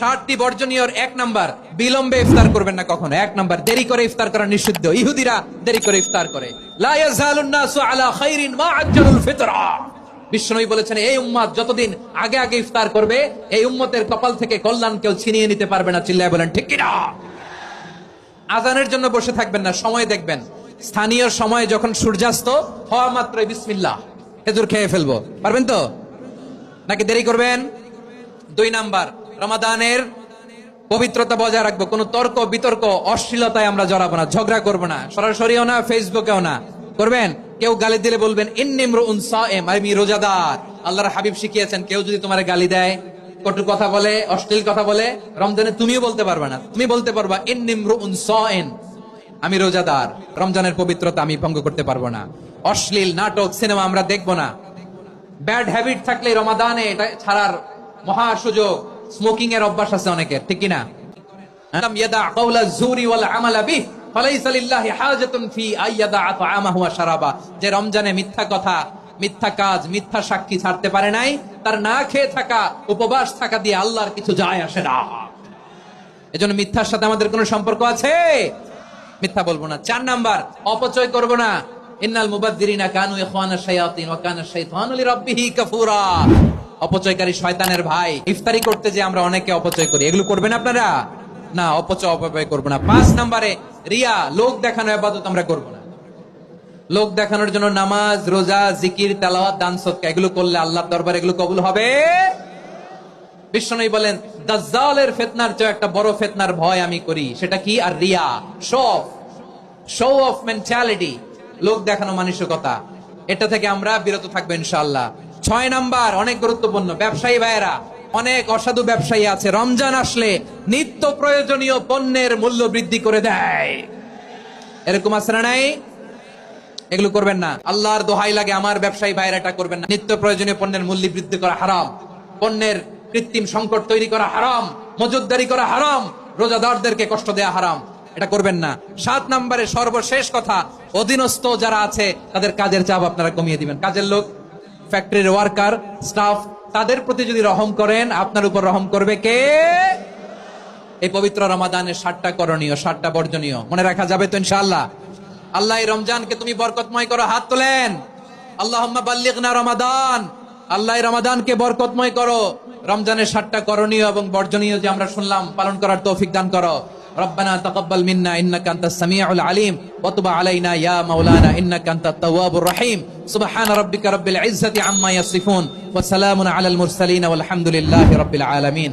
60টি বর্জনীয়র 1 number, বিলম্বে ইফতার করবেন না কখনো। 1 নাম্বার, দেরি করে ইফতার করা নিষিদ্ধ। ইহুদিরা দেরি করে ইফতার করে। লা ইয়াজালুন নাসু আলা খাইরিন মা আজ্জালুল ফিতরা। বিশ্বনবী বলেছেন, এই উম্মত যতদিন আগে আগে ইফতার করবে, এই উম্মতের কপাল থেকে কল্যাণ কেউ ছিনিয়ে নিতে পারবে না। চিল্লায় বলেন ঠিক কি না? আজানের জন্য বসে থাকবেন না, সময় দেখবেন। স্থানীয় সময় যখন সূর্যাস্ত হওয়া মাত্রই বিসমিল্লাহ, খেজুর খেয়ে ফেলবো। পারবেন তো নাকি দেরি করবেন? 2 নাম্বার, রমাদানের পবিত্রতা বজায় রাখবো। কোনো তর্ক বিতর্ক অশ্লীলতায় আমরা জড়াবো না, ঝগড়া করবো না, সরাসরিও না, ফেসবুকেও না। করবেন? কেউ গালি দিলে বলবেন ইন্নী ইমরুউন সায়েম, আমি রোজাদার। আল্লাহর হাবিব শিখিয়েছেন, কেউ যদি তোমার গালি দেয়, কটু কথা বলে, অশ্লীল কথা বলে, রমজানে তুমিও বলতে পারবে না। তুমি বলতে পারবা ইন্নী ইমরুউন সায়েম, আমি রোজাদার, রমজানের পবিত্রতা আমি ভঙ্গ করতে পারবো না। অশ্লীল নাটক সিনেমা আমরা দেখবো না। ব্যাড হ্যাবিট থাকলে রমাদানে এটা ছাড়ার মহা সুযোগ। স্মোকিং এর অভ্যাস আছে অনেকের, ঠিক কিনা? আলাম ইয়াদা কাওলা যুরি ওয়াল আমালা বিহি ফালাইসা লিল্লাহি হাজাতুন ফি আইয়াদা তাআমাহু ওয়া শারাবা। যে রমজানে মিথ্যা কথা, মিথ্যা কাজ, মিথ্যা সাক্ষী ছাড়তে পারে নাই, তার না খেয়ে থাকা, উপবাস থাকা দিয়ে আল্লাহর কিছু যায় আসে না। এজন্য মিথ্যার সাথে আমাদের কোনো সম্পর্ক আছে? মিথ্যা বলবো না। 4 নাম্বার, অপচয় করব না। ইন্নাল মুবাদদিরিনা কানু ইখওয়ানাশ শায়াতিন ওয়া কানা শাইতানু লিরাব্বিহি কাফুরা। অপচয়কারী শয়তানের ভাই। ইফতারি করতে যে আমরা অনেকে অপচয় করি, এগুলো করবেন আপনারা না? অপচয় করব না। 5 নম্বরে রিয়া, লোক দেখানো ইবাদত আমরা করব না। লোক দেখানোর জন্য নামাজ, রোজা, জিকির, তেলাওয়াত, দান সদকা এগুলো করলে আল্লাহর দরবারে এগুলো কবুল হবে। বিশ্বনবী বলেন, দাজ্জালের ফিতনার চেয়ে একটা বড় ফিতনার ভয় আমি করি, সেটা কি? আর রিয়া, শো অফ মেন্টালিটি, লোক দেখানো মানসিকতা। এটা থেকে আমরা বিরত থাকবো ইনশাআল্লাহ। 6 নাম্বার, অনেক গুরুত্বপূর্ণ। ব্যবসায়ী ভাইয়েরা, অনেক অসাধু ব্যবসায়ী আছে, রমজান আসলে নিত্য প্রয়োজনীয় পণ্যের মূল্য বৃদ্ধি করে দেয়। এরকম আছে না নাই? এগুলো করবেন না। আল্লাহর দোহাই লাগে, আমার ব্যবসায়ী ভাইয়েরা এটা করবেন না। নিত্য প্রয়োজনীয় পণ্যের মূল্য বৃদ্ধি করা হারাম, পণ্যের কৃত্রিম সংকট তৈরি করা হারাম, মজুতদারি করা হারাম, রোজাদারদেরকে কষ্ট দেয়া হারাম। এটা করবেন না। 7 নম্বরে সর্বশেষ কথা, অধীনস্থ যারা আছে তাদের কাজের চাপ আপনারা কমিয়ে দিবেন। কাজের লোক, ফ্যাক্টরির ওয়ার্কার, স্টাফ, তাদের প্রতি যদি রহম করেন, আপনার উপর রহম করবে কে? এই পবিত্র রমাদানের 7টা করণীয়, 7টা বর্জনীয় মনে রাখা যাবে তো ইনশাআল্লাহ? আল্লাহ এই রমজানকে তুমি বরকতময় করো। হাত তোলেন। আল্লাহুম্মা বাল্লিগনা রমাদান। আল্লাহ এই রমাদানকে বরকতময় করো। রমজানের 7টা করণীয় এবং বর্জনীয় যে আমরা শুনলাম, পালন করার তৌফিক দান করো। রব্বানা তাকাব্বাল মিন্না ইন্নাকা আনতাস সামিউল আলিম ওয়া তুব আলাইনা ইয়া মাওলানা ইন্নাকা আনতাত তাওয়াবুর রহিম। সুবহানা রাব্বিকা রাব্বিল ইজ্জাতি আম্মা ইয়াসিফুন ওয়া সালামুন আলাল মুরসালিন ওয়াল হামদুলিল্লাহি রাব্বিল আলামিন।